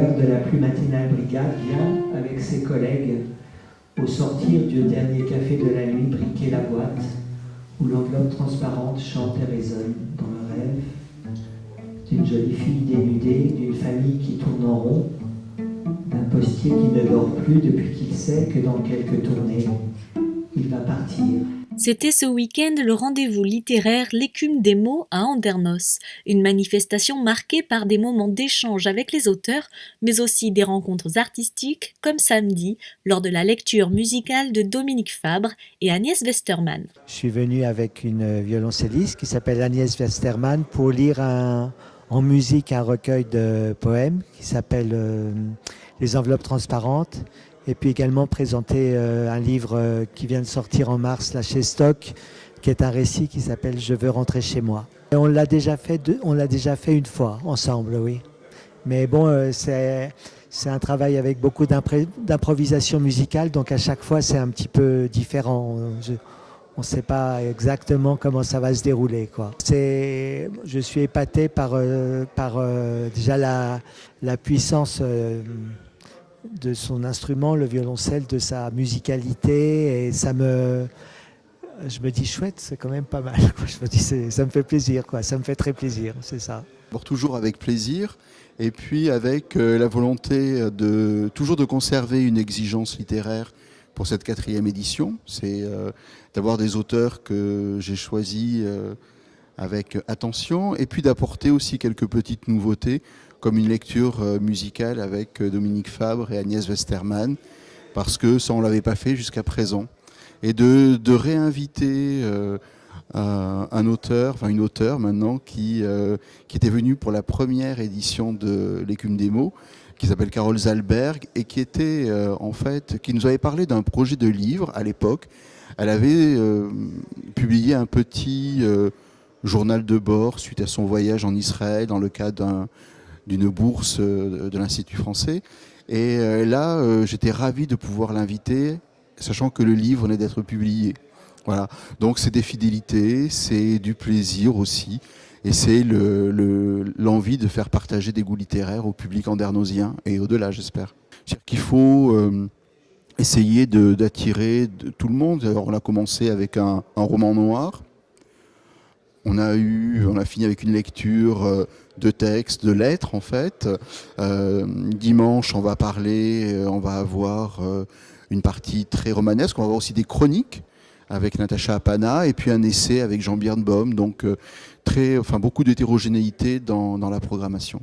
l'heure de la plus matinale brigade vient, avec ses collègues, au sortir du dernier café de la nuit, briquer la boîte, où l'enveloppe transparente chante et résonne dans le rêve d'une jolie fille dénudée, d'une famille qui tourne en rond, d'un postier qui ne dort plus depuis qu'il sait que dans quelques tournées, il va partir. C'était ce week-end le rendez-vous littéraire L'écume des mots à Andernos, une manifestation marquée par des moments d'échange avec les auteurs, mais aussi des rencontres artistiques, comme samedi, lors de la lecture musicale de Dominique Fabre et Agnès Westermann. Je suis venu avec une violoncelliste qui s'appelle Agnès Westermann pour lire en musique un recueil de poèmes qui s'appelle Les enveloppes transparentes. Et puis également présenter un livre qui vient de sortir en mars là, chez Stock, qui est un récit qui s'appelle « Je veux rentrer chez moi ». Et on l'a déjà fait une fois ensemble, oui. Mais bon, c'est un travail avec beaucoup d'improvisation musicale, donc à chaque fois c'est un petit peu différent. On ne sait pas exactement comment ça va se dérouler, quoi. Je suis épaté par déjà la puissance de son instrument, le violoncelle, de sa musicalité, et je me dis chouette, c'est quand même pas mal, quoi. Je me dis ça me fait plaisir, quoi. Ça me fait très plaisir, c'est ça. Toujours avec plaisir, et puis avec la volonté toujours de conserver une exigence littéraire pour cette 4e édition, c'est d'avoir des auteurs que j'ai choisis avec attention, et puis d'apporter aussi quelques petites nouveautés, comme une lecture musicale avec Dominique Fabre et Agnès Westermann, parce que ça on ne l'avait pas fait jusqu'à présent. Et de réinviter un auteur, enfin une auteure maintenant, qui était venue pour la première édition de L'écume des mots, qui s'appelle Carole Zalberg, et qui était qui nous avait parlé d'un projet de livre à l'époque. Elle avait publié un petit journal de bord suite à son voyage en Israël dans le cadre d'une bourse de l'Institut français. Et là, j'étais ravi de pouvoir l'inviter, sachant que le livre venait d'être publié. Voilà. Donc c'est des fidélités, c'est du plaisir aussi, et c'est l'envie de faire partager des goûts littéraires au public andernosien et au-delà, j'espère. C'est-à-dire qu'il faut essayer d'attirer tout le monde. Alors, on a commencé avec un roman noir. On a fini avec une lecture de textes, de lettres en fait. Dimanche, on va avoir une partie très romanesque. On va avoir aussi des chroniques avec Natacha Apana et puis un essai avec Jean Birnbaum. Donc beaucoup d'hétérogénéité dans la programmation.